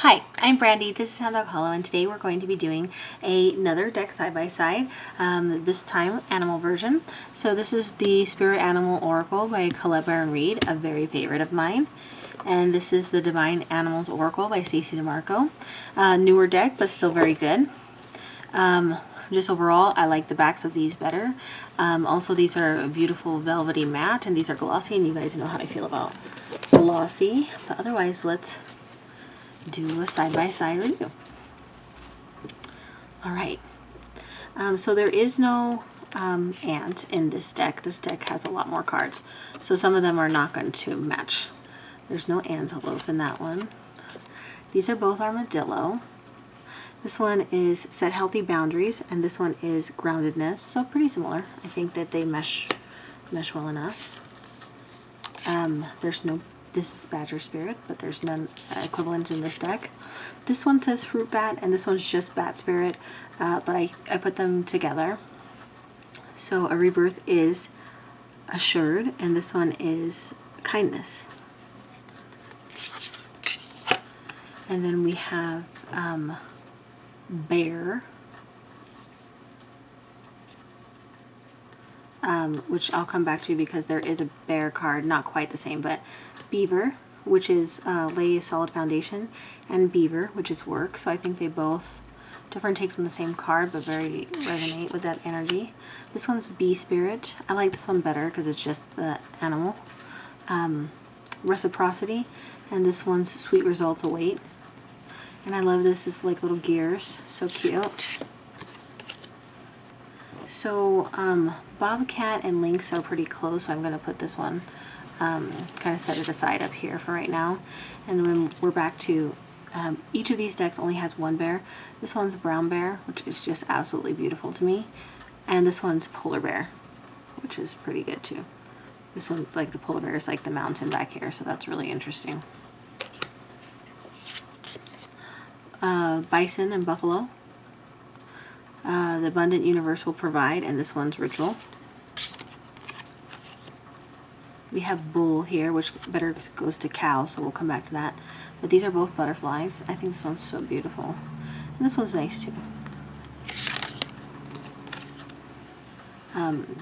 Hi, I'm Brandy. This is Hound Dog Hollow, and today we're going to be doing another deck side-by-side, this time animal version. So this is the Spirit Animal Oracle by Colette Baron Reid, a very favorite of mine. And this is the Divine Animals Oracle by Stacey DeMarco. Newer deck, but still very good. Just overall, I like the backs of these better. Also, these are a beautiful velvety matte, and these are glossy, and you guys know how I feel about glossy. But otherwise, let's do a side-by-side review. Alright, so there is no ant in this deck. This deck has a lot more cards, so some of them are not going to match. There's no antelope in that one. These are both armadillo. This one is set healthy boundaries, and this one is groundedness, so pretty similar. I think that they mesh well enough. This is Badger Spirit, but there's none equivalent in this deck. This one says Fruit Bat, and this one's just Bat Spirit, but I put them together. So a rebirth is Assured, and this one is Kindness. And then we have Bear, which I'll come back to because there is a bear card, not quite the same, but Beaver, which is lay a solid foundation, and Beaver, which is work. So I think they both, different takes on the same card, but very resonate with that energy. This one's Bee Spirit. I like this one better because it's just the animal. Reciprocity, and this one's Sweet Results Await. And I love this, it's like little gears, so cute. So Bobcat and Lynx are pretty close, so I'm going to put this one, kind of set it aside up here for right now. And when we're back to, each of these decks only has one bear. This one's Brown Bear, which is just absolutely beautiful to me. And this one's Polar Bear, which is pretty good too. This one's like the polar bear is like the mountain back here, so that's really interesting. Bison and Buffalo. The Abundant Universe Will Provide, and this one's Ritual. We have Bull here, which better goes to Cow, so we'll come back to that. But these are both butterflies. I think this one's so beautiful. And this one's nice too.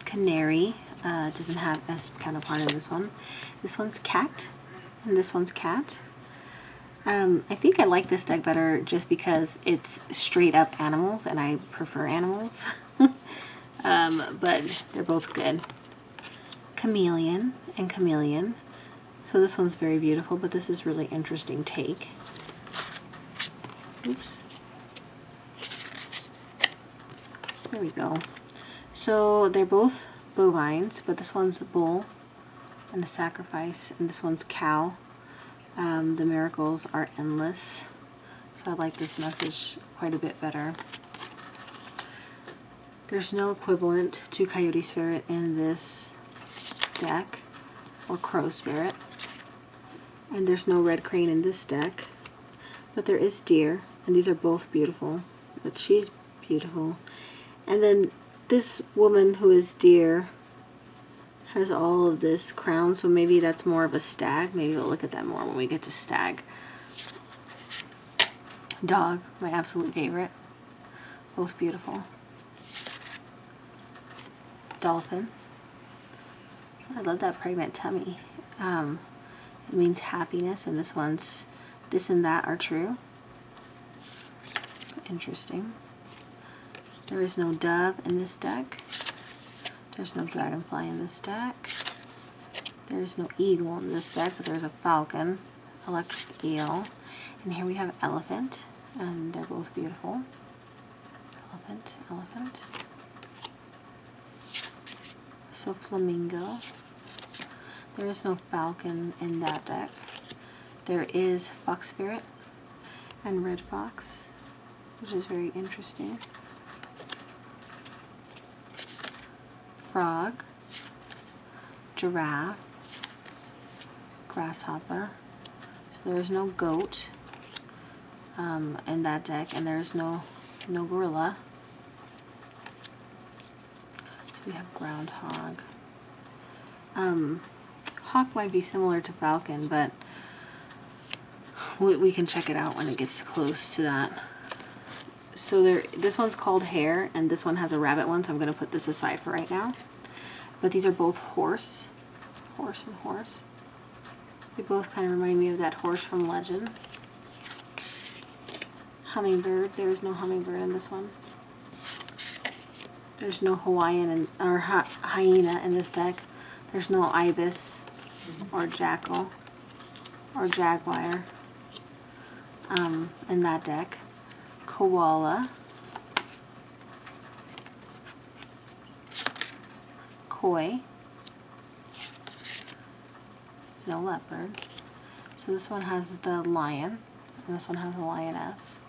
Canary doesn't have a counterpart in this one. This one's Cat, and this one's Cat. I think I like this deck better just because it's straight up animals, and I prefer animals. But they're both good. Chameleon and Chameleon. So this one's very beautiful, but this is really interesting take. Oops. There we go. So they're both bovines, but this one's a bull and a sacrifice, and this one's cow. The miracles are endless, so I like this message quite a bit better. There's no equivalent to Coyote Spirit in this deck, or Crow Spirit, and there's no Red Crane in this deck, but there is Deer, and these are both beautiful, but she's beautiful. And then this woman who is Deer has all of this crown, so maybe that's more of a stag. Maybe we'll look at that more when we get to stag. Dog, my absolute favorite. Both beautiful. Dolphin. I love that pregnant tummy. It means happiness, and this one's this and that are true. Interesting. There is no dove in this deck. There's no dragonfly in this deck. There's no eagle in this deck, but there's a falcon, electric eel, and here we have elephant, and they're both beautiful. Elephant, elephant. So flamingo. There is no falcon in that deck. There is fox spirit and red fox, which is very interesting. Frog, giraffe, grasshopper. So there's no goat in that deck, and there's no gorilla. So we have groundhog. Hawk might be similar to falcon, but we can check it out when it gets close to that. So this one's called Hare, and this one has a rabbit one, so I'm going to put this aside for right now. But these are both horse and horse. They both kind of remind me of that horse from Legend. Hummingbird. There is no hummingbird in this one. There's no Hawaiian or hyena in this deck. There's no ibis or jackal or jaguar in that deck. Koala, koi, no leopard. So this one has the lion, and this one has a lioness.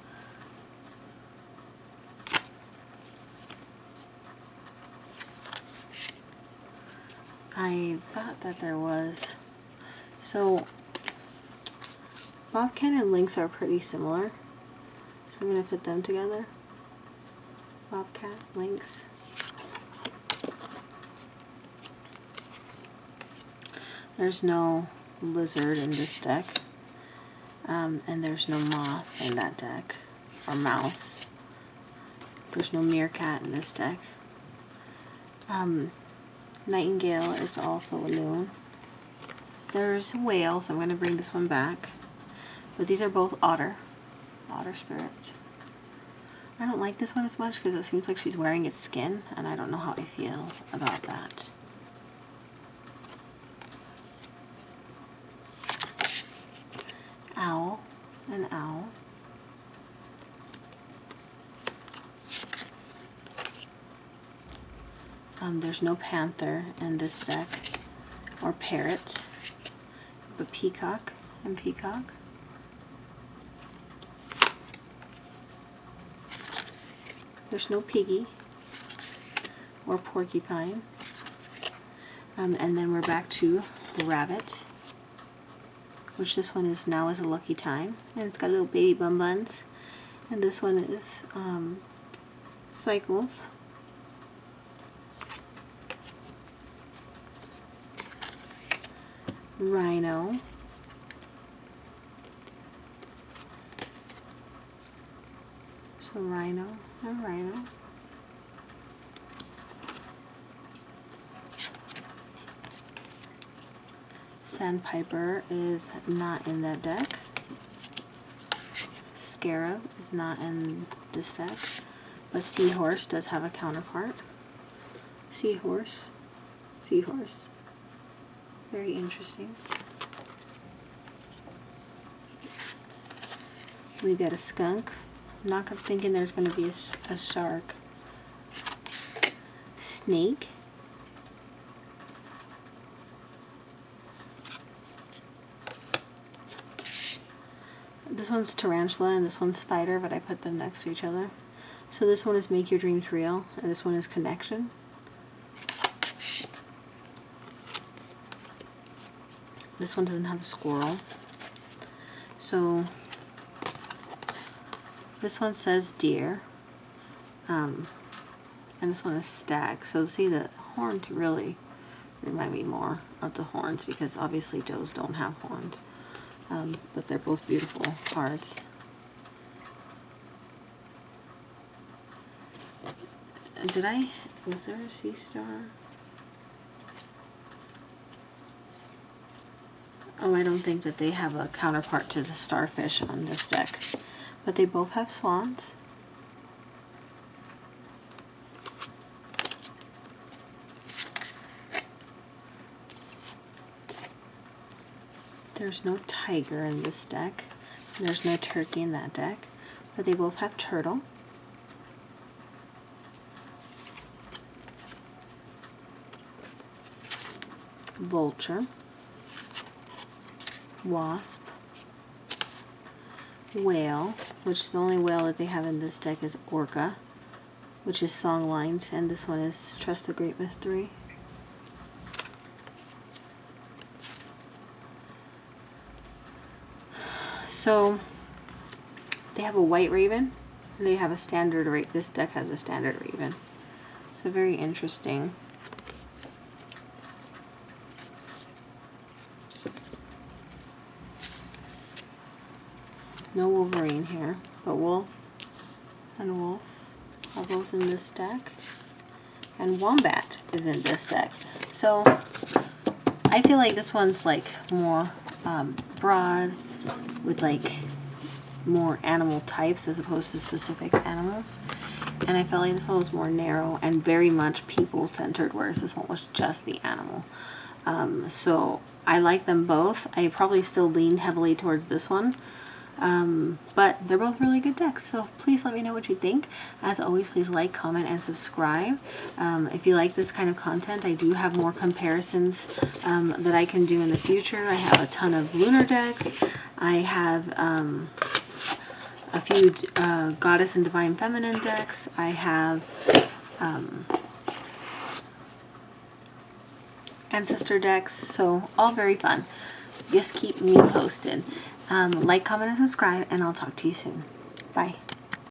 I thought that there was, so bobcat and lynx are pretty similar. So I'm going to put them together. Bobcat, lynx. There's no lizard in this deck. And there's no moth in that deck. Or mouse. There's no meerkat in this deck. Nightingale is also a loon. There's a whale, so I'm going to bring this one back. But these are both otter spirits. I don't like this one as much because it seems like she's wearing its skin, and I don't know how I feel about that. Owl, an owl. There's no panther in this deck, or parrot, but peacock and peacock. There's no piggy or porcupine. And then we're back to rabbit, which this one is now is a lucky time, and it's got little baby bum buns. And this one is cycles. Rhino. So rhino and rhino. Sandpiper is not in that deck. Scarab is not in this deck. But seahorse does have a counterpart. Seahorse. Seahorse. Very interesting. We got a skunk. I'm not thinking there's going to be a shark. Snake. This one's tarantula and this one's spider, but I put them next to each other. So this one is Make Your Dreams Real, and this one is Connection. This one doesn't have a squirrel. So this one says deer. And this one is stag. So see, the horns really remind me more of the horns, because obviously does don't have horns. But they're both beautiful cards. Was there a sea star? Oh, I don't think that they have a counterpart to the starfish on this deck. But they both have swans. There's no tiger in this deck. There's no turkey in that deck. But they both have turtle. Vulture. Wasp. Whale, which the only whale that they have in this deck is Orca, which is Songlines, and this one is Trust the Great Mystery. So they have a white raven, and they have a standard raven. This deck has a standard raven. So very interesting. No Wolverine here, but Wolf and Wolf are both in this deck. And Wombat is in this deck. So I feel like this one's like more broad with like more animal types as opposed to specific animals. And I felt like this one was more narrow and very much people centered, whereas this one was just the animal. So I like them both. I probably still leaned heavily towards this one. But they're both really good decks, so please let me know what you think. As always, please like, comment, and subscribe. If you like this kind of content, I do have more comparisons that I can do in the future. I have a ton of lunar decks. I have a few Goddess and Divine Feminine decks. I have Ancestor decks, so all very fun. Just keep me posted. Like, comment, and subscribe, and I'll talk to you soon. Bye.